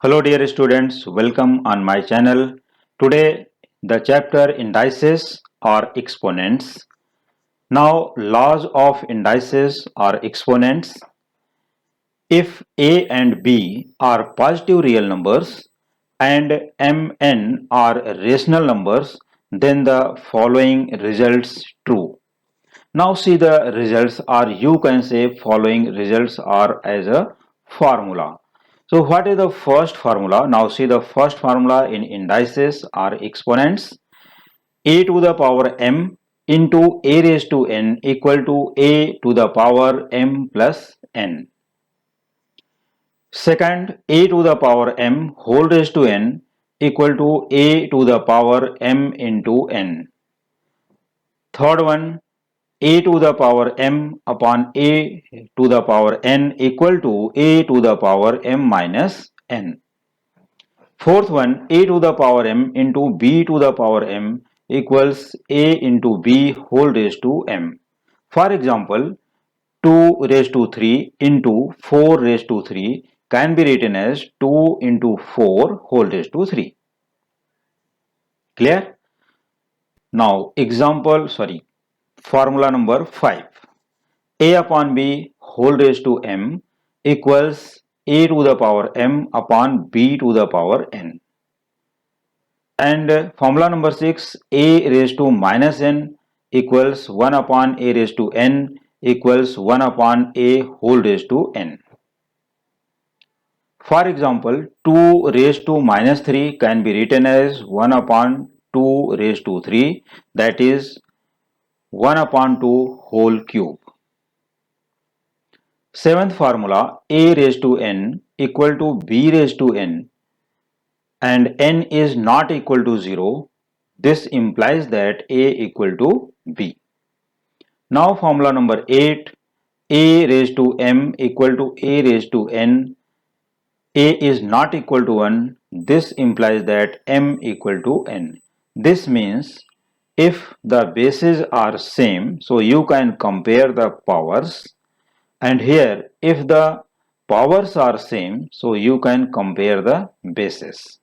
Hello dear students, welcome on my channel. Today the chapter indices or exponents. Now laws of indices or exponents. If a and b are positive real numbers and mn are rational numbers, then the following results true. Now see the results, or you can say following results are as a formula. So what is the first formula? Now see the first formula in indices or exponents. A to the power m into a raised to n equal to a to the power m plus n. Second, a to the power m whole raised to n equal to a to the power m into n. Third one, a to the power m upon a to the power n equal to a to the power m minus n. Fourth one, a to the power m into b to the power m equals a into b whole raised to m. For example, 2 raised to 3 into 4 raised to 3 can be written as 2 into 4 whole raised to 3. Clear? Now formula number 5. A upon b whole raised to m equals a to the power m upon b to the power n. And formula number 6, a raised to minus n equals 1 upon a raised to n equals 1 upon a whole raised to n. For example, 2 raised to minus 3 can be written as 1 upon 2 raised to 3, that is 1 upon 2 whole cube. Seventh formula, a raised to n equal to b raised to n, and n is not equal to 0. This implies that a equal to b. Now formula number 8, a raised to m equal to a raised to n, a is not equal to 1. This implies that m equal to n. This means if the bases are same, so you can compare the powers, and here if the powers are same, so you can compare the bases.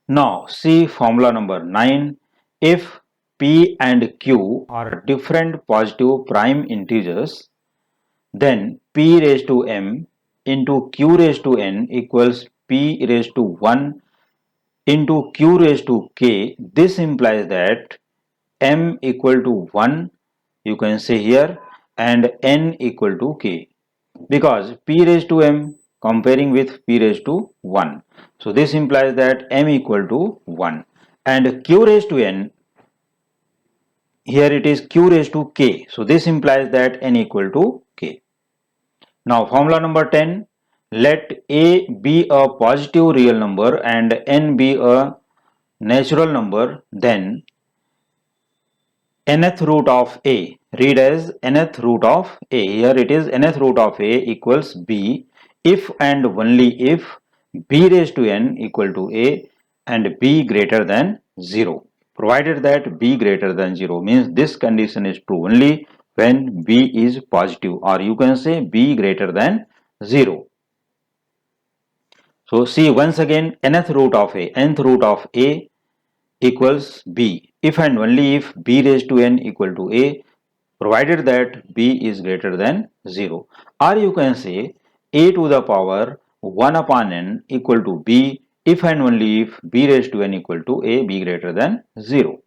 Now see formula number 9. If p and q are different positive prime integers, then p raised to m into q raised to n equals p raised to 1 into q raised to k. This implies that m equal to 1, you can say here, and n equal to k, because p raised to m comparing with p raised to 1. So this implies that m equal to 1, and q raised to n, here it is q raised to k. So this implies that n equal to k. Now formula number 10, let a be a positive real number and n be a natural number, then nth root of a, read as nth root of a, here it is nth root of a equals b if and only if b raised to n equal to a and b greater than 0. Provided that b greater than 0, means this condition is true only when b is positive, or you can say b greater than 0. So see once again, nth root of a equals b if and only if b raised to n equal to a, provided that b is greater than 0. Or you can say a to the power 1 upon n equal to b if and only if b raised to n equal to a, b greater than 0.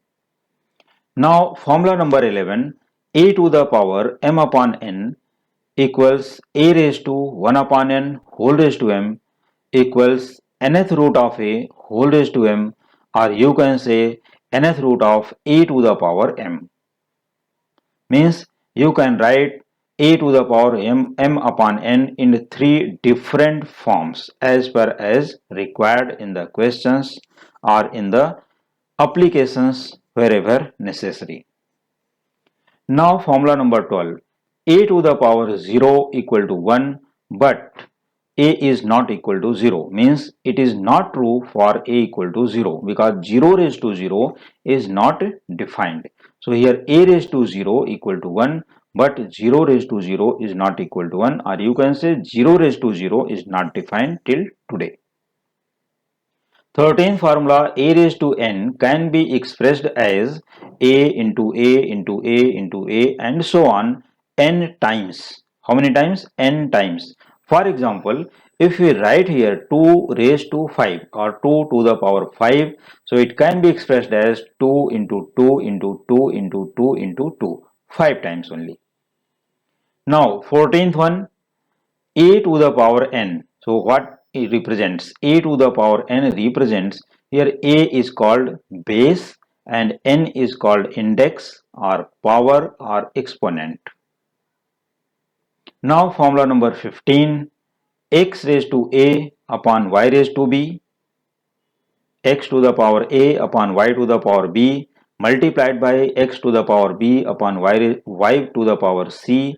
Now formula number 11, a to the power m upon n equals a raised to 1 upon n whole raised to m equals nth root of a whole raised to m, or you can say nth root of a to the power m. Means you can write a to the power m upon n in 3 different forms as per as required in the questions or in the applications wherever necessary. Now formula number 12, a to the power 0 equal to 1, but a is not equal to 0, means it is not true for a equal to 0, because 0 raised to 0 is not defined. So here a raised to 0 equal to 1, but 0 raised to 0 is not equal to 1, or you can say 0 raised to 0 is not defined till today. 13th formula, a raised to n can be expressed as a into a into a into a and so on n times. How many times? N times. For example, if we write here 2 raised to 5 or 2 to the power 5, so it can be expressed as 2 into 2 into 2 into 2 into 2, 5 times only. Now 14th one, a to the power n. So what it represents? A to the power n represents, here a is called base and n is called index or power or exponent. Now formula number 15, x raised to a upon y raised to b, x to the power a upon y to the power b multiplied by x to the power b upon y to the power c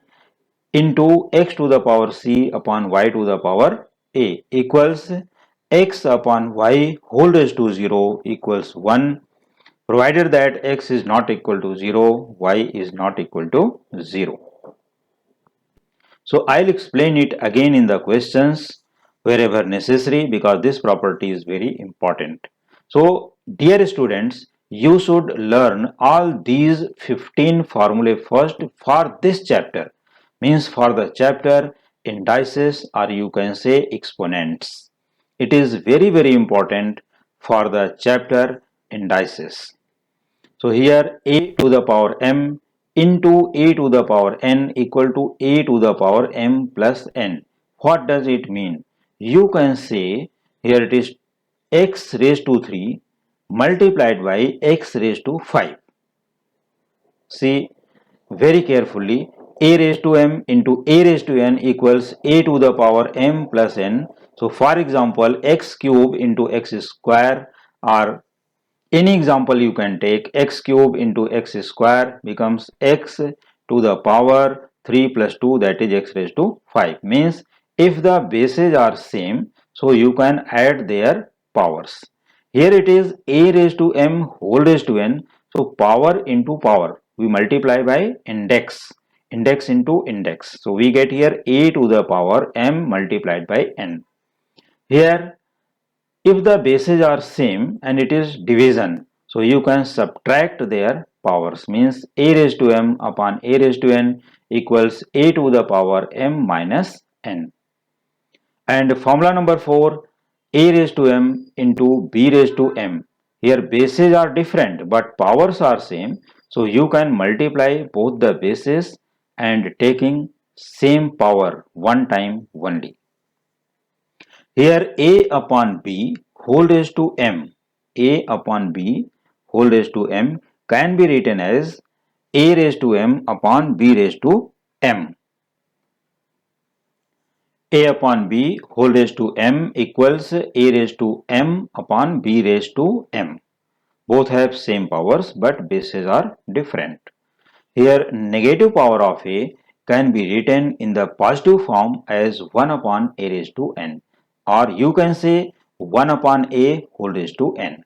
into x to the power c upon y to the power a equals x upon y whole raised to 0 equals 1, provided that x is not equal to 0, y is not equal to 0. So I'll explain it again in the questions wherever necessary, because this property is very important. So dear students, you should learn all these 15 formulae first for this chapter, means for the chapter indices, or you can say exponents. It is very important for the chapter indices. So here a to the power m into a to the power n equal to a to the power m plus n. What does it mean? You can say here it is x raised to 3 multiplied by x raised to 5. See very carefully, a raised to m into a raised to n equals a to the power m plus n. So for example, x cube into x square, or any example you can take, x cube into x square becomes x to the power 3 plus 2, that is x raised to 5. Means if the bases are same, so you can add their powers. Here it is a raised to m whole raised to n. So power into power, we multiply by index. Index into index. So we get here a to the power m multiplied by n. Here if the bases are same and it is division, so you can subtract their powers, means a raised to m upon a raised to n equals a to the power m minus n. And formula number 4, a raised to m into b raised to m. Here bases are different but powers are same, so you can multiply both the bases and taking same power one time only. Here a upon b whole raised to m, a upon b whole raised to m can be written as a raised to m upon b raised to m. A upon b whole raised to m equals a raised to m upon b raised to m. Both have same powers but bases are different. Here negative power of a can be written in the positive form as 1 upon a raised to n, or you can say 1 upon a whole raised to n.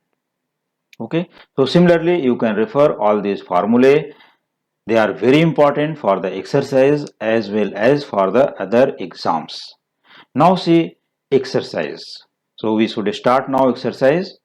Okay, so similarly you can refer all these formulae. They are very important for the exercise as well as for the other exams. Now see exercise. So we should start now exercise.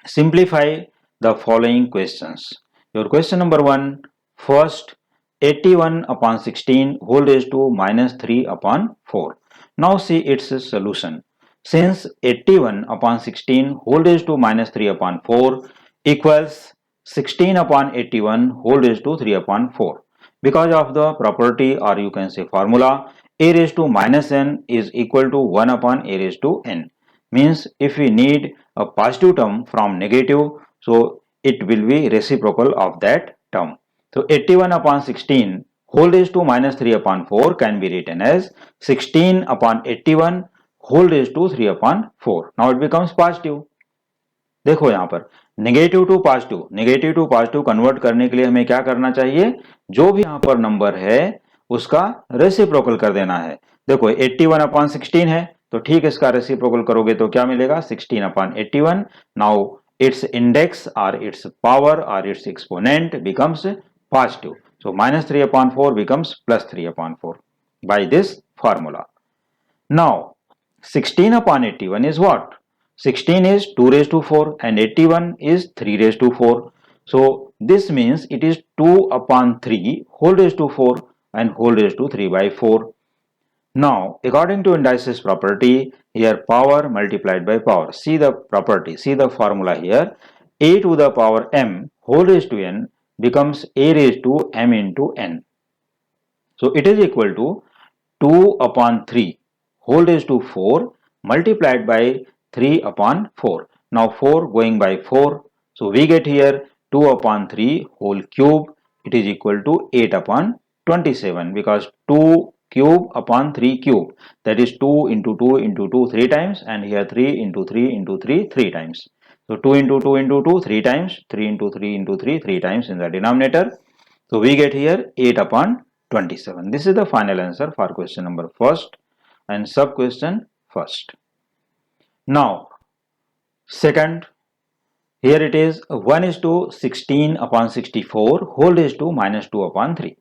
Simplify the following questions. Your question number 1, first 81 upon 16 whole raised to minus 3 upon 4. Now see its solution. Since 81 upon 16 whole raised to minus 3 upon 4 equals 16 upon 81 whole raised to 3 upon 4. Because of the property, or you can say formula, a raised to minus n is equal to 1 upon a raised to n. Means if we need a positive term from negative, so it will be reciprocal of that term. So 81 upon 16 whole raised to minus 3 upon 4 can be written as 16 upon 81 whole raised to 3 upon 4. Now it becomes positive. देखो यहाँ पर negative to positive convert करने के लिए हमें क्या करना चाहिए, जो भी यहाँ पर नंबर है उसका रेसिप्रोकल कर देना है. देखो 81 अपॉन 16 है तो ठीक इसका रेसिप्रोकल करोगे तो क्या मिलेगा 16 upon 81. Now its index or its power or its exponent becomes positive. So minus 3 upon 4 becomes plus 3 upon 4 by this formula. Now 16 upon 81 is what? 16 is 2 raised to 4 and 81 is 3 raised to 4. So this means it is 2 upon 3 whole raised to 4 and whole raised to 3 by 4. Now according to indices property, here power multiplied by power. See the property, see the formula here. A to the power m whole raised to n becomes a raised to m into n. So it is equal to 2 upon 3 whole raised to 4 multiplied by 3 upon 4. Now 4 going by 4. So we get here 2 upon 3 whole cube. It is equal to 8 upon 27 because 2 cube upon 3 cube, that is 2 into 2 into 2 3 times, and here 3 into 3 into 3 3 times. So 2 into 2 into 2 3 times, 3 into 3 into 3 3 times in the denominator. So we get here 8 upon 27. This is the final answer for question number first and sub question first. Now second, here it is 1 is to 16 upon 64 whole raised to minus 2 upon 3.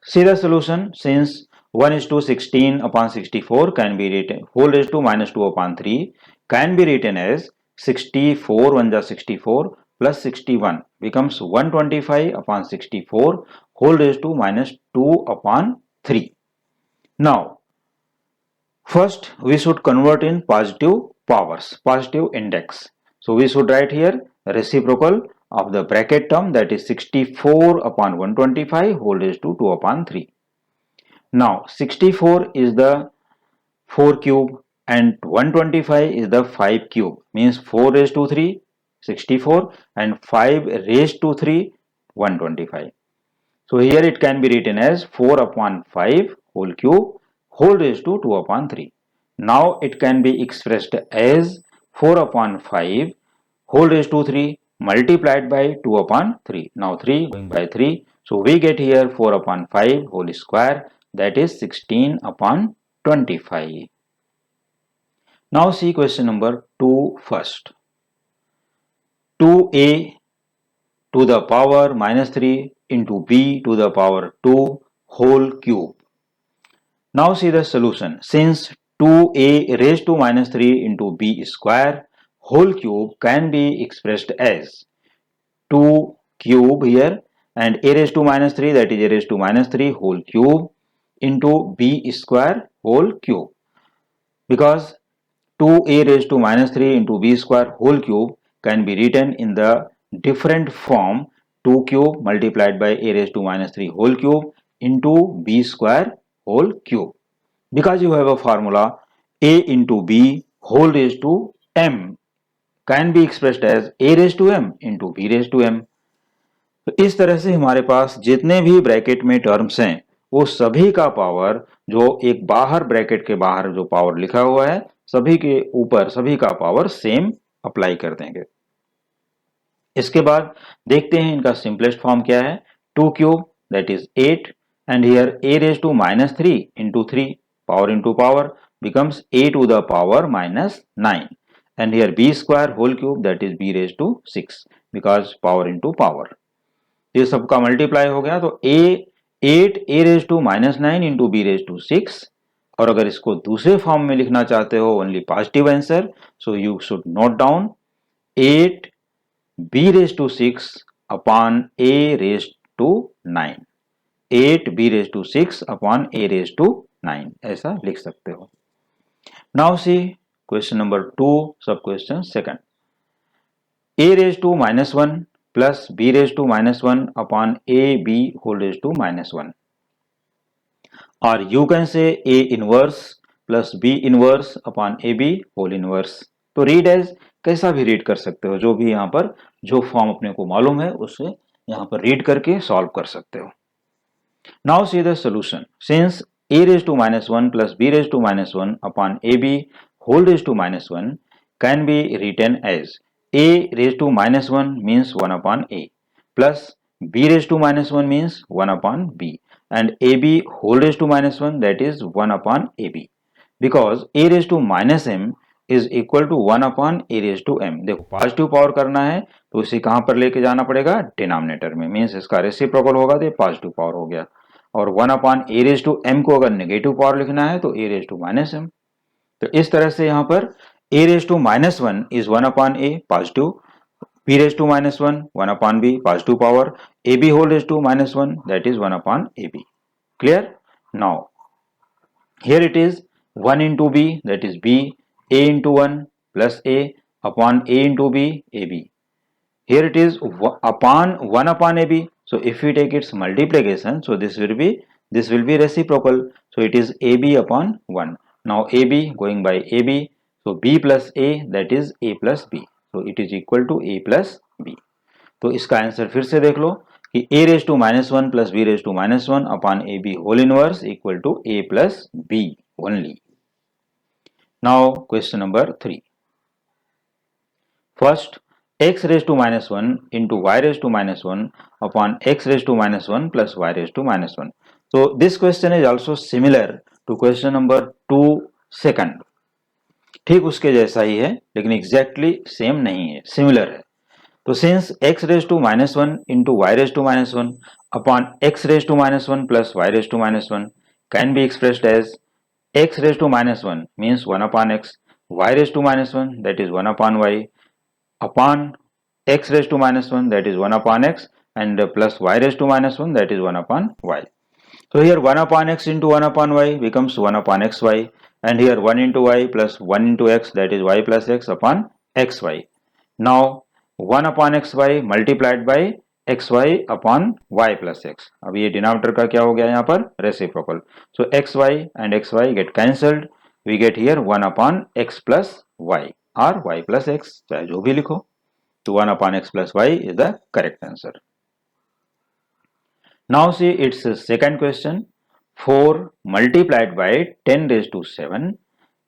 See the solution. Since 1 is to 16 upon 64 can be written whole raised to minus 2 upon 3 can be written as 64 1 is 64 plus 61 becomes 125 upon 64 whole raised to minus 2 upon 3. Now first we should convert in positive powers, positive index. So we should write here reciprocal of the bracket term, that is 64 upon 125 whole raised to 2 upon 3. Now 64 is the 4 cube and 125 is the 5 cube, means 4 raised to 3 64 and 5 raised to 3 125. So here it can be written as 4 upon 5 whole cube whole raised to 2 upon 3. Now it can be expressed as 4 upon 5 whole raised to 3 multiplied by 2 upon 3. Now 3 going by 3. So we get here 4 upon 5 whole square, that is 16 upon 25. Now see question number 2 first. 2a to the power minus 3 into b to the power 2 whole cube. Now see the solution. Since 2a raised to minus 3 into b square whole cube can be expressed as 2 cube here and a raised to minus 3, that is a raised to minus 3 whole cube into b square whole cube, because 2a raised to minus 3 into b square whole cube can be written in the different form 2 cube multiplied by a raised to minus 3 whole cube into b square whole cube, because you have a formula a into b whole raised to m can be expressed as a raised to m into b raised to m. तो इस तरह से हमारे पास जितने भी bracket में terms हैं वो सभी का पावर, जो एक बाहर ब्रैकेट के बाहर जो पावर लिखा हुआ है सभी के ऊपर सभी का पावर सेम अप्लाई कर देंगे। इसके बाद देखते हैं इनका सिंपलेस्ट फॉर्म क्या है। 2 cube that is 8 and here a raised to minus 3 into 3 power into power becomes a to the power minus 9 and here b square whole cube that is b raised to 6 because power into power। ये सबका multiply हो गया तो 8 a raised to minus 9 into b raised to 6, और अगर इसको दूसरे form में लिखना चाहते हो only positive answer, so you should note down 8 b raised to 6 upon a raised to 9, 8 b raised to 6 upon a raised to 9 ऐसा लिख सकते हो। नाउ सी क्वेश्चन नंबर 2 सब question second. a raised to minus 1 plus b raised to minus 1 upon a b whole raised to minus 1, or you can say a inverse plus b inverse upon ab whole inverse। तो read as कैसा भी read कर सकते हो, जो भी यहाँ पर जो फॉर्म अपने को मालूम है उससे यहाँ पर रीड करके सॉल्व कर सकते हो। Now see the solution. Since a raised to minus 1 plus b raised to minus 1 upon ab whole raised to minus 1 can be written as a raised to minus 1 means 1 upon a plus b raised to minus 1 means 1 upon b and ab whole raised to minus 1 that is 1 upon ab, because a raised to minus m is equal to 1 upon a raise to m. देखो positive power करना है तो इसे कहां पर लेके जाना पड़ेगा, डिनोमिनेटर में, मीन्स इसका रेसिप्रोकल होगा तो पॉजिटिव पावर हो गया। और 1 upon a raise to m को अगर नेगेटिव पावर लिखना है तो a raise to minus m. तो इस तरह से यहाँ पर a raise to minus one is 1 upon a positive, b raise to minus one 1 upon b positive power, ab whole raise to minus one that is 1 upon ab। Clear? Now here it is 1 into b that is b, a into 1 plus a upon a into b, ab. Here it is upon 1 upon ab. So if we take its multiplication, so this will be reciprocal. So it is ab upon 1. Now ab going by ab, so b plus a that is a plus b. So it is equal to a plus b. तो इसका answer फिर से देख लो कि a raise to minus one plus b raise to minus one upon a b whole inverse equal to a plus b only. Now question number 3. First, x raised to minus 1 into y raised to minus 1 upon x raised to minus 1 plus y raised to minus 1. So this question is also similar to question number 2 second. ठीक उसके जैसा ही है लेकिन exactly same नहीं है, similar है। तो since x raise to minus one into y raise to minus one upon x raise to minus one plus y raise to minus one can be expressed as x raised to minus 1 means 1 upon x, y raised to minus 1 that is 1 upon y, upon x raised to minus 1 that is 1 upon x, and plus y raised to minus 1 that is 1 upon y. So here 1 upon x into 1 upon y becomes 1 upon xy, and here 1 into y plus 1 into x that is y plus x upon xy. Now 1 upon xy multiplied by xy upon y plus x. अब ये denominator का क्या हो गया यहाँ पर, reciprocal. So xy and xy get cancelled. We get here 1 upon x plus y or y plus x, चाहे जो भी लिखो. तो 1 upon x plus y is the correct answer. Now see its second question. 4 multiplied by 10 raised to 7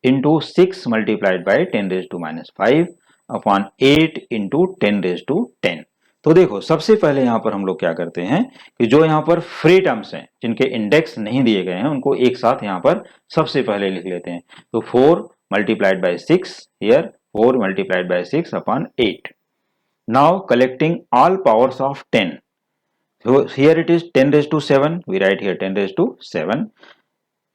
into 6 multiplied by 10 raised to minus 5 upon 8 into 10 raise to 10. तो देखो सबसे पहले यहां पर हम लोग क्या करते हैं कि जो यहां पर फ्री टर्म्स हैं जिनके इंडेक्स नहीं दिए गए हैं उनको एक साथ यहां पर सबसे पहले लिख लेते हैं. तो 4 multiplied by 6 here 4 multiplied by 6 upon 8. Now collecting all powers of 10. So here it is 10 raised to 7. We write here 10 raised to 7.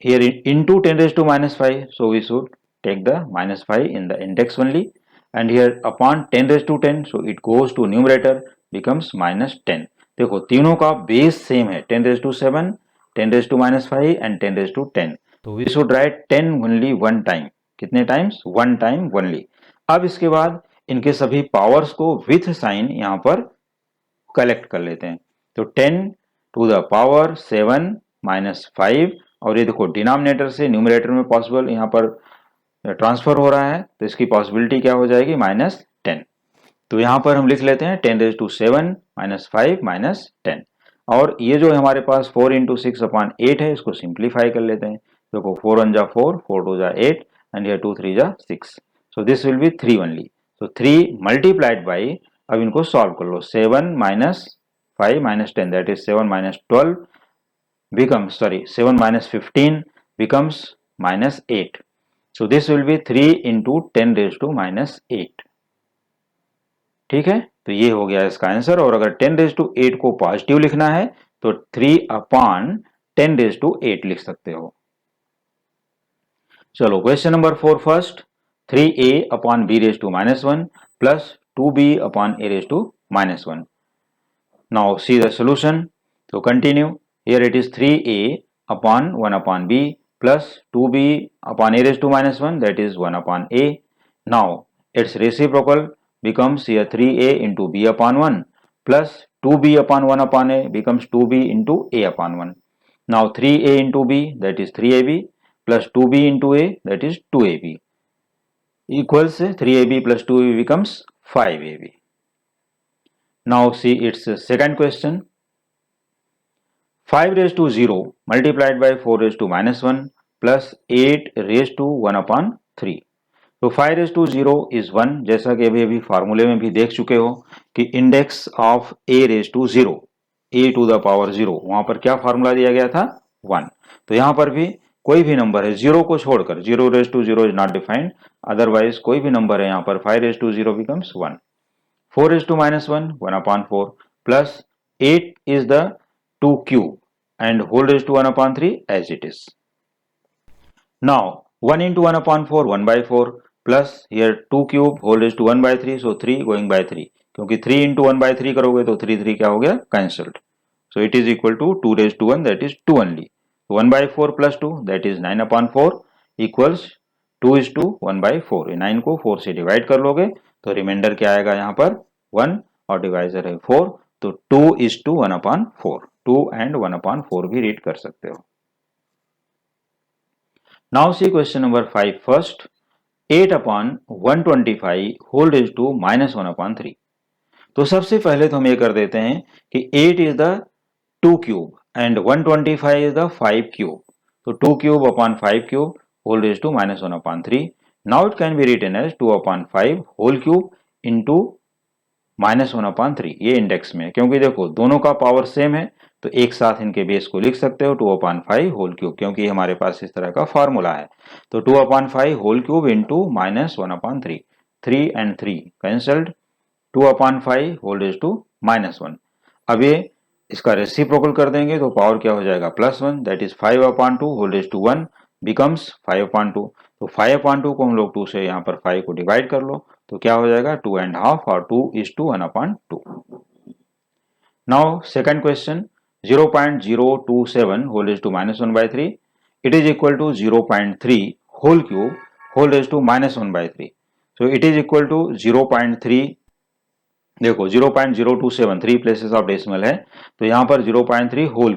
Here into 10 raised to minus 5. So we should take the minus 5 in the index only. And here upon 10 raised to 10, so it goes to numerator, becomes minus 10. देखो तीनों का base same है, 10 raised to 7, 10 raised to minus 5 and 10 raised to 10. तो we should write 10 only one time. कितने times? one time only. अब इसके बाद इनके सभी पावर्स को विथ साइन यहाँ पर कलेक्ट कर लेते हैं. तो 10 टू द पावर 7 माइनस 5 और ये देखो डिनोमिनेटर से न्यूमरेटर में पॉसिबल यहाँ पर ट्रांसफर हो रहा है तो इसकी पॉसिबिलिटी क्या हो जाएगी, माइनस 10. तो यहां पर हम लिख लेते हैं 10 रेज टू 7 माइनस 5 माइनस 10. और ये जो हमारे पास 4 इंटू 6 अपॉन 8 है इसको सिंप्लीफाई कर लेते हैं. देखो 4 1 जा 4, 4 2 जा 8 एंड हियर 2 3 जा 6. So this will be 3 only. So 3 multiplied by, अब इनको सॉल्व कर लो, 7 minus 5 minus 10 that is 7 minus 12 becomes 7 minus 15 becomes minus 8. So this will be 3 into 10 raised to minus 8. ठीक है, तो ये हो गया इसका आंसर. और अगर 10 raised to 8 को पॉजिटिव लिखना है तो 3 upon 10 raised to 8 लिख सकते हो. चलो question number 4 first. 3a upon b raised to minus 1 plus 2b upon a raised to minus 1. Now see the solution. So continue. Here it is 3a upon 1 upon b plus 2b upon a raised to minus 1 that is 1 upon a. Now its reciprocal becomes here 3a into b upon 1 plus 2b upon 1 upon a becomes 2b into a upon 1. Now 3a into b that is 3ab plus 2b into a that is 2ab equals 3ab plus 2ab becomes 5ab. Now see its second question. 5 raised to 0 multiplied by 4 raised to minus 1 plus 8 raised to 1 upon 3. तो 5 raised to 0 is 1. जैसा कि अभी फार्मूले में भी देख चुके हो कि index of a raised to 0, a to the power 0, वहां पर क्या फार्मूला दिया गया था, 1. तो यहां पर भी कोई भी नंबर है, जीरो को छोड़कर, 0 raise to 0 is not defined, otherwise कोई भी नंबर है यहाँ पर 5 raise to 0 becomes 1, 4 raise to -1 1/4 प्लस 8 is the 2 cube and whole raised to 1/3 as it is. Now 1 into 1/4 1/4 plus here 2 cube whole raised to 1/3, so 3 going by 3, क्योंकि 3 into 1/3 करोगे तो 3 3 क्या हो गया, cancelled. So it is equal to 2 raised to 1, that is 2 only. 1/4 plus 2, that is 9/4 equals 2 is to 1/4. 9 को 4 से divide कर लोगे तो रिमाइंडर क्या आएगा यहाँ पर 1 और डिवाइजर है 4, तो 2 is to 1/4. 2 and 1/4 भी रीड कर सकते हो. Now see question number 5 first. 8/125 whole raised to -1/3. तो सबसे पहले तो हम ये कर देते हैं कि 8 is the 2 cube and 125 is the 5 cube. तो 2 cube upon 5 cube whole raised to -1/3. Now it can be written as 2/5 whole cube into -1/3. ये इंडेक्स में, क्योंकि देखो दोनों का पावर सेम है तो एक साथ इनके बेस को लिख सकते हो 2/5 होल क्यूब, क्योंकि हमारे पास इस तरह का फॉर्मूला है. तो 2/5 whole cube into -1/3, 3 and 3 cancelled, 2/5 whole raise to -1. अब ये इसका रेसिप्रोकल कर देंगे तो पावर क्या हो जाएगा +1, that is 5/2 whole raise to 1 becomes 5/2. तो 5/2 को हम लोग 2 से यहाँ पर 5 को डिवाइड कर लो तो क्या हो जाएगा 2.5 और 2 is to 1/2. Now second question 0.027 whole raised to -1/3, it is equal to 0.3 whole cube whole raised to -1/3. So it is equal to 0.3, देखो 0.027 3 प्लेसेस ऑफ डेसिमल है तो यहाँ पर 0.3 होल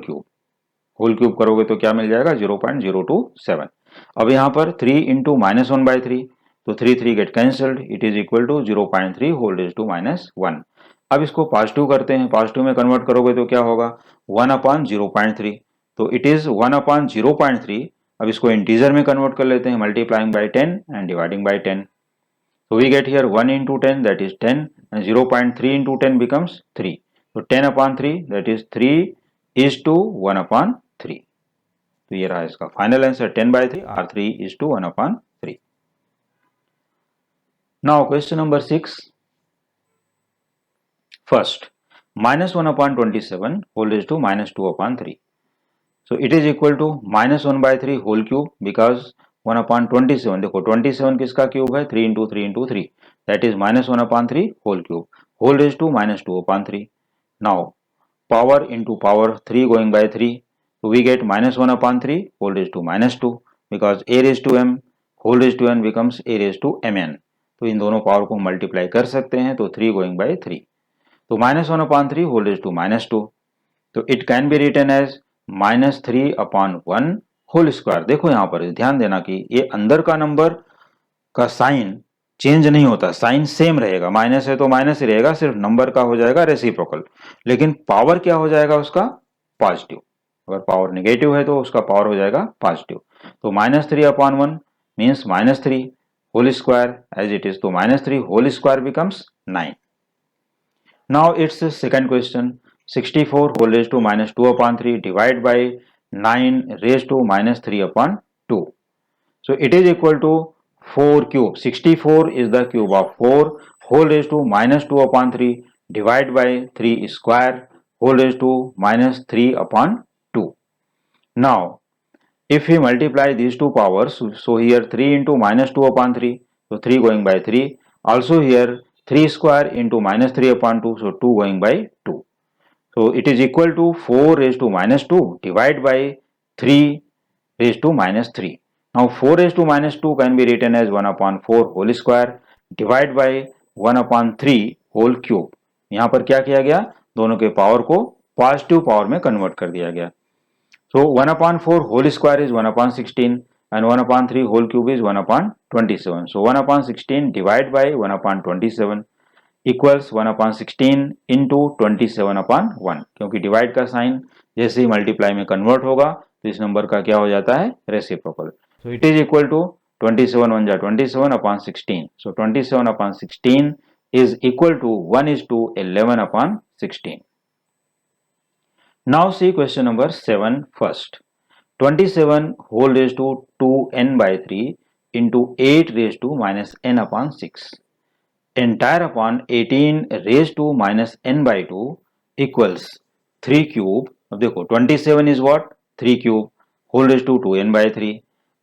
क्यूब करोगे तो क्या मिल जाएगा 0.027. अब यहाँ पर 3 इंटू -1/3 तो 3 3 get cancelled, it is equal to 0.3 whole raise to -1. अब इसको पॉजिटिव करते हैं, पॉजिटिव में कन्वर्ट करोगे तो क्या होगा 1/0.3, तो इट इज 1/0.3. अब इसको इंटीजर में कन्वर्ट कर लेते हैं, multiplying by 10 and dividing by 10. So we get here 1 into 10, that is 10, and 0.3 into 10 becomes 3. So 10/3, that is 3 is to 1/3. तो ये रहा इसका final answer 10/3 or 3 is to 1/3. Now question number 6. First, -1/27 whole raised to -2/3. So it is equal to -1/3 whole cube because 1/27, देखो 27 किसका cube है 3 into 3 into 3, that is -1/3 whole cube whole raised to -2/3. Now power into power 3 going by 3, so we get -1/3 whole raised to -2 because a raised to m whole raised to n becomes a raised to mn. तो इन दोनों power को multiply कर सकते हैं तो 3 going by 3, तो -1/3 whole raised to -2. तो it can be written as -3/1 whole square. देखो यहाँ पर ध्यान देना कि ये अंदर का नंबर का साइन चेंज नहीं होता, साइन सेम रहेगा, माइनस है तो माइनस ही रहेगा, सिर्फ नंबर का हो जाएगा रेसिप्रोकल, लेकिन पावर क्या हो जाएगा उसका पॉजिटिव. अगर पावर नेगेटिव है तो उसका पावर हो जाएगा पॉजिटिव. तो -3/1 means -3 whole square as it is, तो -3 whole square becomes 9. Now it's second question 64 whole raised to -2/3 divide by 9 raised to -3/2. So it is equal to 4 cube. 64 is the cube of 4 whole raised to -2/3 divide by 3 square whole raised to -3/2. Now if we multiply these two powers, so here 3 into -2/3, so 3 going by 3, also here 3 square into -3/2, so 2 going by 2. So it is equal to 4 raised to -2 divided by 3 raised to -3. Now 4 raised to -2 can be written as 1/4 whole square divided by 1/3 whole cube. यहाँ पर क्या किया गया, दोनों के power को positive power में convert कर दिया गया. So 1/4 whole square is 1/16 and 1/3 whole cube is 1/27. So 1/16 divided by 1/27 equals 1/16 into 27/1, क्योंकि डिवाइड का साइन जैसे ही मल्टीप्लाई में कन्वर्ट होगा तो इस नंबर का क्या हो जाता है reciprocal. So it is equal to 27 1 27/16. So 27/16 is equal to 1:11/16. Now see question number 7 first. 27 whole raised to 2n by 3 into 8 raised to minus n upon 6 entire upon 18 raised to minus n by 2 equals 3 cube. अब देखो 27 is what? 3 cube whole raised to 2n by 3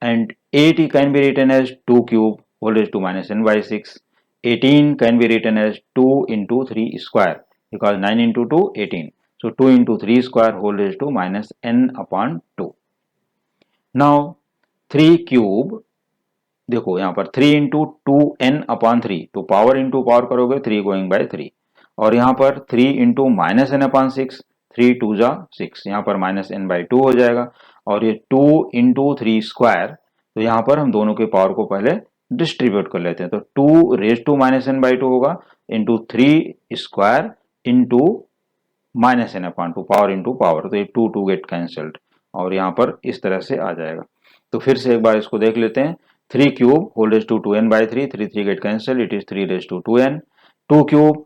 and 8 can be written as 2 cube whole raised to minus n by 6. 18 can be written as 2 into 3 square because 9 into 2 18. So 2 into 3 square whole raised to minus n upon 2. Now 3 cube देखो यहाँ पर 3 into two N upon 3 तो power into power करोगे 3 going by 3 और यहाँ पर 3 into minus n upon 6 3 टू जा 6 यहाँ पर माइनस एन बाई 2 हो जाएगा और ये 2 इंटू 3 स्क्वायर तो यहाँ पर हम दोनों के पावर को पहले डिस्ट्रीब्यूट कर लेते हैं तो 2 raise to minus n by 2 होगा into 3 square into minus n upon 2 power into power तो ये 2 2 गेट कैंसल्ड और यहाँ पर इस तरह से आ जाएगा। तो फिर से एक बार इसको देख लेते हैं 3 cube whole raised to 2n by 3 3 3 get cancelled it is 3 raised to 2n 2 cube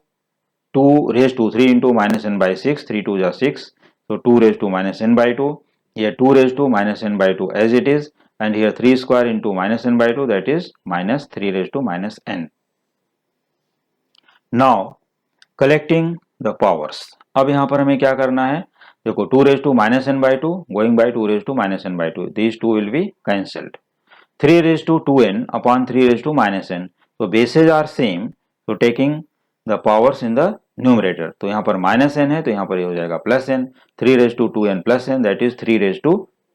2 raised to 3 into minus n by 6 3 2 is 6 so 2 raised to minus n by 2 here 2 raised to minus n by 2 as it is and here 3 square into minus n by 2 that is minus 3 raised to minus n. Now collecting the powers अब यहाँ पर हमें क्या करना है देखो 2 raised to minus n by 2 going by 2 raised to minus n by 2 these two will be cancelled 3 raised to 2n upon 3 raised to minus n. So bases are same. So taking the powers in the numerator. तो यहाँ पर minus n है तो यहाँ पर ये हो जाएगा plus n. 3 raised to 2n plus n that is 3 raised to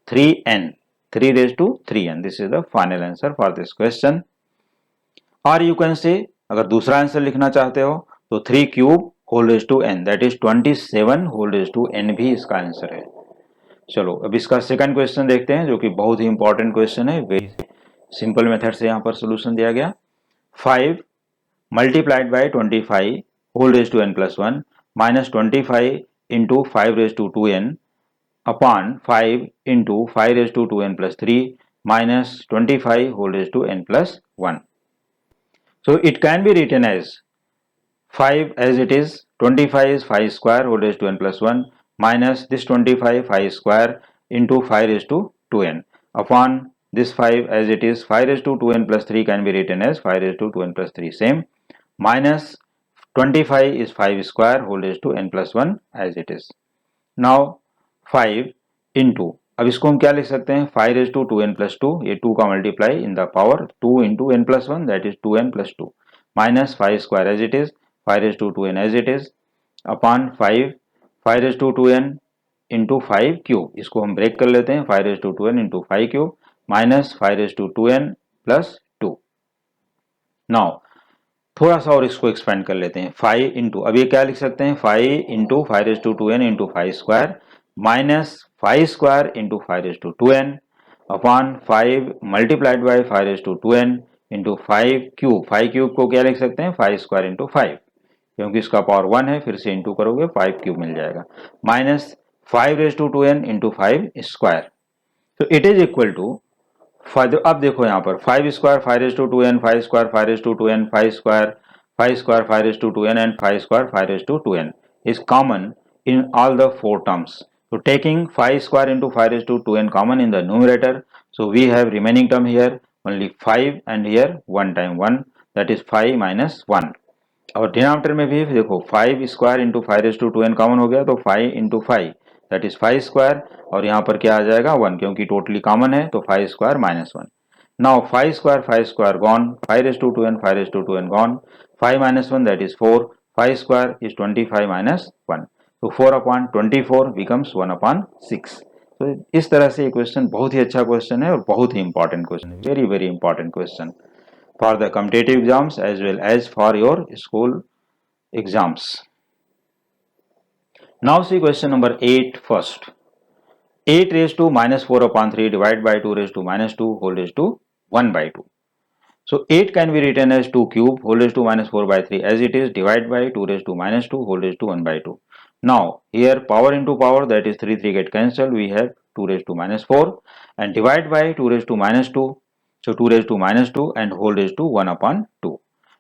3n. 3 raised to 3n. This is the final answer for this question. Or you can say अगर दूसरा आंसर लिखना चाहते हो तो 3 cube whole raised to n that is 27 whole raised to n भी इसका answer है। चलो अब इसका सेकंड क्वेश्चन देखते हैं जो कि बहुत ही इंपॉर्टेंट क्वेश्चन है। वेरी सिंपल मेथड से यहाँ पर सोल्यूशन दिया गया 5 multiplied by 25 whole raise to n plus 1 minus 25 into 5 raise to 2n upon 5 into 5 raise to 2n plus 3 minus 25 whole raise to n plus 1. So it can be written as 5 as it is 25 is 5 square whole raised to n plus 1 minus this 25 5 square into 5 raised to 2n upon this 5 as it is 5 raised to 2n plus 3 can be written as 5 raised to 2n plus 3 same minus 25 is 5 square whole raised to n plus 1 as it is. Now 5 into अब इसको हम क्या लिख सकते हैं 5 raised to 2n plus 2 ये 2 का multiply in the power 2 into n plus 1 that is 2n plus 2 minus 5 square as it is 5 raised to 2n as it is upon 5 raised to 2n into 5 cube इसको हम break कर लेते हैं 5 raised to 2n into 5 cube minus 5 raised to 2n plus 2. Now थोड़ा सा और इसको expand कर लेते हैं 5 इंटू अब ये क्या लिख सकते हैं 5 into 5 raised to 2n into 5 square minus 5 square into 5 raised to 2n upon 5 multiplied bye 5 raised to 2n into 5 cube को क्या लिख सकते हैं 5 स्क्वायर इंटू 5 क्योंकि इसका पावर 1 है फिर से इंटू करोगे 5 क्यूब मिल जाएगा minus 5 raised to 2n into 5 square तो इट इज इक्वल टू अब देखो यहाँ पर 5 square 5 raised to 2n 5 square 5 raised to 2n 5 square 5 raised to 2n and 5 square 5 raised to 2n is common in all the four terms. So taking 5 square into 5 raised to 2n common in the numerator, so we have remaining term here only 5 and here 1 time 1 that is 5 minus 1. और denominator में भी देखो 5 square into 5 raised to 2n common हो गया तो 5 into 5 that is 5 square और यहाँ पर क्या आ जाएगा 1 क्योंकि टोटली कॉमन है तो 5 square minus 1. Now 5 square gone 5 raised to 2n 5 raised to 2n gone 5 minus 1 that is 4 5 square is 25 minus 1 तो 4 upon 24 becomes 1 upon 6. तो इस तरह से ये क्वेश्चन बहुत ही अच्छा क्वेश्चन है और बहुत ही इंपॉर्टेंट क्वेश्चन है very very important question for the competitive exams as well as for your school exams. Now see question number 8 first. 8 raised to minus 4 upon 3 divided by 2 raised to minus 2 whole raised to 1 by 2. So 8 can be written as 2 cube whole raised to minus 4 by 3 as it is divided by 2 raised to minus 2 whole raised to 1 by 2. Now here power into power that is 3 get cancelled we have 2 raised to minus 4 and divide by 2 raised to minus 2. So 2 raised to minus 2 and whole raised to 1 upon 2.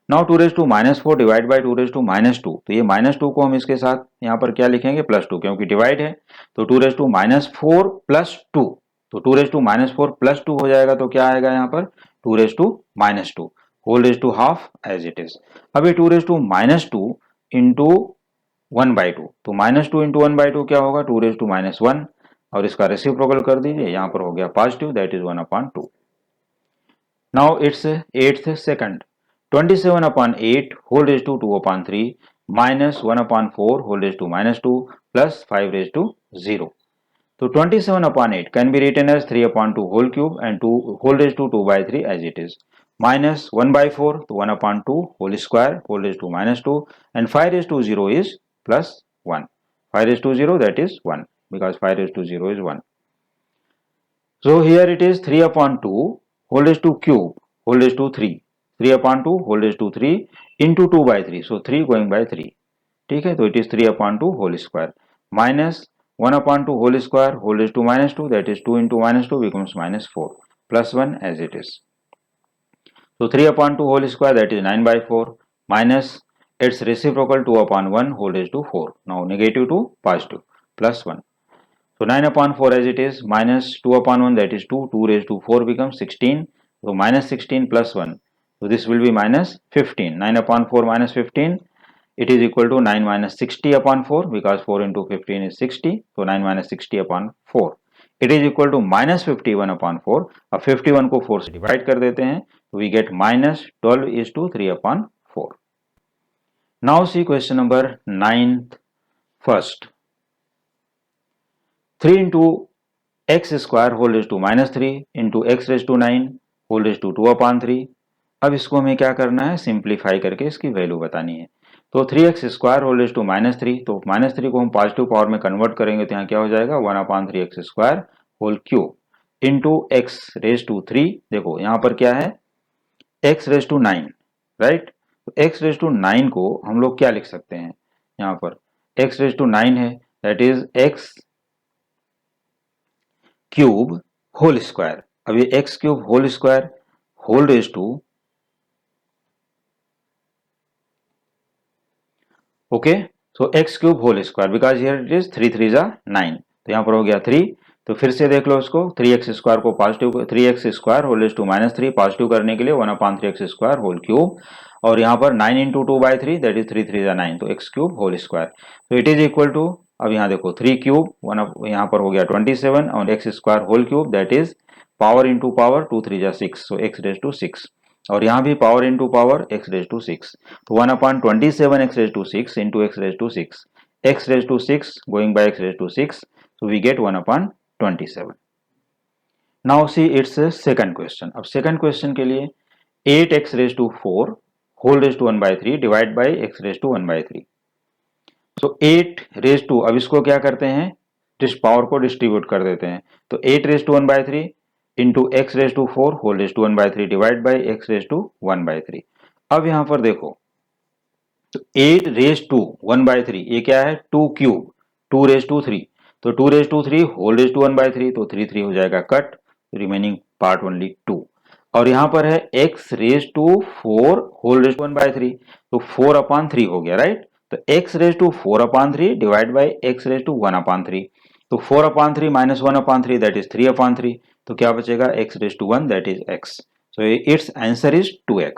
Now 2 raised to minus 4 divided by 2 raised to minus 2. तो ये minus 2 को हम इसके साथ यहाँ पर क्या लिखेंगे प्लस 2 क्योंकि डिवाइड है तो 2 raised to minus 4 plus 2 तो 2 रेज टू माइनस 4 प्लस 2 हो जाएगा तो क्या आएगा यहाँ पर 2 raise to minus 2 whole raise to half as it is. अब ये 2 रेज टू माइनस 2 इंटू 1/2, तो माइनस 2 इंटू 1/2 क्या होगा 2 रेज टू माइनस 1, और इसका रेसिप्रोकल कर दीजिए, यहाँ पर हो गया positive, that is 1/2। Now it's eighth second, 27/8 whole raise to 2/3 minus 1/4 whole raise to minus 2 plus 5 raise to 0। So 27/8 can be written as 3/2 whole cube and 2 whole raised to 2/3 as it is, minus 1/4, so 1/2 whole square whole raised to minus 2, and 5 raised to 0 is plus 1. 5 raised to 0, that is 1, because 5 raised to 0 is 1. So here it is 3/2 whole raised to cube whole raised to 3. 3/2 whole raised to 3 into 2/3. So 3 going by 3. ठीक है, तो it is 3/2 whole square minus 1/2 whole square whole raised to minus 2, that is 2 into minus 2 becomes minus 4 plus 1 as it is. So 3/2 whole square, that is 9/4 minus its reciprocal 2/1 whole raised to 4. Now negative to positive plus 1. So 9/4 as it is minus 2/1, that is 2. 2 raised to 4 becomes 16. So minus 16 plus 1. So this will be minus 15. 9/4 minus 15. It is equal to 9 minus 60/4, because 4 into 15 is 60. So 9 minus 60/4. It is equal to minus 51/4. अब 51 को 4 से divide कर देते हैं, तो we get minus 12:3/4. Now see question number 9th first. 3 into x square whole raised to minus 3 into x raised to 9 whole raised to 2/3. अब इसको हमें क्या करना है, सिंप्लीफाई करके इसकी वैल्यू बतानी है। तो 3x square whole raise to minus 3, तो माइनस 3 को हम पॉजिटिव पावर में कन्वर्ट करेंगे तो यहाँ क्या हो जाएगा 1/3x square whole cube into x raise to 3। देखो यहाँ पर क्या है x रेज टू 9, राइट। तो x रेज टू 9 को हम लोग क्या लिख सकते हैं, यहाँ पर x रेज टू 9 है, that is x cube whole square. अब ये x cube whole square whole raise to, okay, so x cube whole square, because here it is 3 3 जा 9, तो यहाँ पर हो गया 3। तो फिर से देख लो इसको, 3x स्क्वायर को positive, 3x square whole raise to minus 3 positive करने के लिए 1/3x स्क्वायर होल क्यूब, और यहाँ पर 9 इंटू 2/3, दैट इज 3 3 जा 9, तो x क्यूब होल स्क्वायर। तो इट इज इक्वल टू, अब यहाँ देखो 3 क्यूब यहाँ पर हो गया 27 और x square whole cube, that is power into power 2 3 जा 6, सो x रेज टू 6, और यहाँ भी power into power x raise to 6, तो 1/27 x raise to 6 into x raise to 6, x raise to 6 going by x raise to 6, so we get 1/27. Now see its second question. अब second question के लिए 8x raised to 4 whole raised to 1/3 divide by x raised to 1/3. So 8 raised to, अब इसको क्या करते हैं, power को distribute कर देते हैं, तो 8 raised to 1/3 into x raise to 4 whole raise to 1/3 divide by x raise to 1/3। अब यहां पर देखो, तो 8 रेज टू 1/3 ये क्या है 2 क्यूब 2 रेज टू 3, तो 2 raise to 3 whole raise to 1/3, तो 3 3 हो जाएगा कट, रिमेनिंग पार्ट ओनली 2, और यहां पर है x raise to 4 whole raise to 1/3, तो 4/3 हो गया, राइट। तो x raise to 4/3 divide by x raise to 1/3, तो 4/3 माइनस 1/3 दैट इज 3/3, तो क्या बचेगा x raise to 1 that is x, so it's answer is 2x।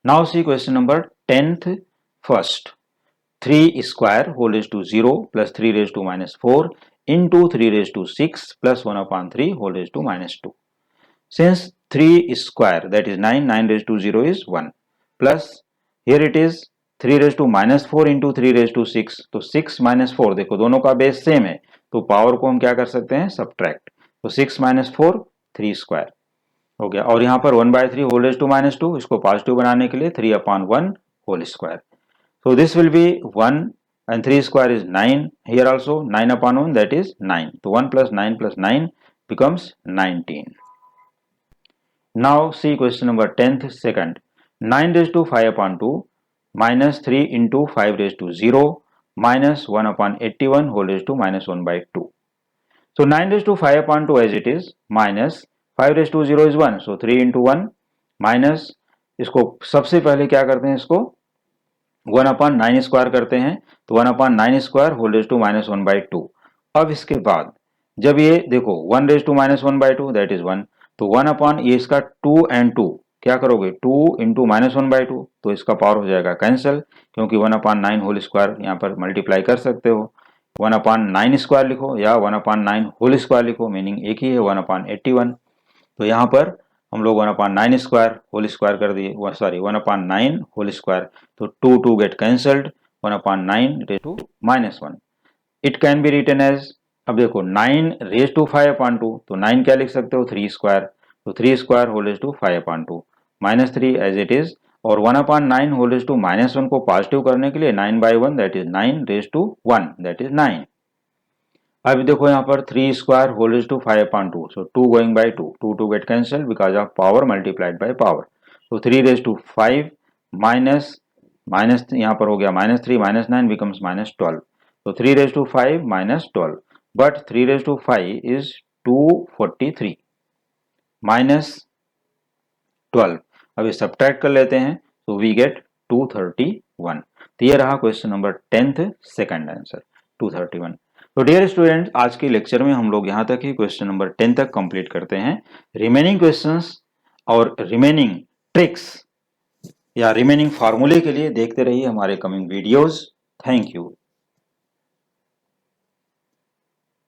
Now see question number 10th first, 3 square whole raise to 0 plus 3 raise to minus 4 into 3 raise to 6 plus 1/3 whole raise to minus 2। Since 3 square that is 9, 9 raise to 0 is 1 plus here it is 3 raise to minus 4 into 3 raise to 6, तो 6 minus 4, देखो दोनों का base same है, तो power को हम क्या कर सकते हैं सब्ट्रैक्ट, तो 6 माइनस 4 3 स्क्वायर हो गया, और यहाँ पर 1/3 होल रेज टू माइनस 2, इसको पॉजिटिव बनाने के लिए 3/1 whole square, so this will be 1 and 3 square is 9, here also 9/1 that is 9, so 1 plus 9 becomes 19. Now see question number 10th second, 9 raised to 5/2 minus 3 into 5 raised to 0 minus 1/81 whole raised to minus 1/2. So 9 raised to 5/2 as it is minus 5 raised to 0 is 1, so 3 into 1 minus, इसको सबसे पहले क्या करते हैं, इसको 1/9 square करते हैं, तो 1/9 square whole raise to minus 1/2। अब इसके बाद जब ये देखो 1 raise to minus 1/2 that is 1, तो 1 अपॉन ये इसका 2 and 2 क्या करोगे 2 इंटू माइनस 1/2, तो इसका पावर हो जाएगा कैंसिल, क्योंकि 1 अपॉन 9 होल स्क्वायर यहाँ पर मल्टीप्लाई कर सकते हो। 1 अपॉन 9 स्क्वायर लिखो या 1 अपॉन 9 होल स्क्वायर लिखो, मीनिंग एक ही है 1 अपॉन 81। तो यहाँ पर हम लोग 1 अपॉन 9 स्क्वायर होल स्क्वायर कर दिए, सॉरी 1 अपॉन 9 होल स्क्वायर, तो 2 get cancelled, 1 upon 9 raise to minus 1। It can be written as, अब देखो 9 रेज टू 5 अपॉन 2, तो 9 क्या लिख सकते हो 3 स्क्वायर, तो 3 square whole raise to 5 upon 2 minus 3 as it is. और 1 upon 9 whole raise to minus 1 को पॉजिटिव करने के लिए 9/1 that is 9 raise to 1 that is 9। अब देखो यहाँ पर 3 square whole raise to 5 upon 2, so 2 going by 2, 2 get cancel because of power multiplied by power, तो 3 रेज टू 5 माइनस माइनस यहाँ पर हो गया माइनस 3 माइनस 9 बिकम्स माइनस 12, तो 3 raise to 5 minus 12, but 3 raise to 5 is 243 minus 12। अब ये subtract कर लेते हैं, तो वी गेट 231। तो ये रहा question number 10th second answer 231। तो डियर स्टूडेंट, आज के लेक्चर में हम लोग यहाँ तक ही क्वेश्चन नंबर 10 तक कंप्लीट करते हैं। रिमेनिंग क्वेश्चंस और रिमेनिंग ट्रिक्स या रिमेनिंग फार्मूले के लिए देखते रहिए हमारे कमिंग वीडियोस। Thank you.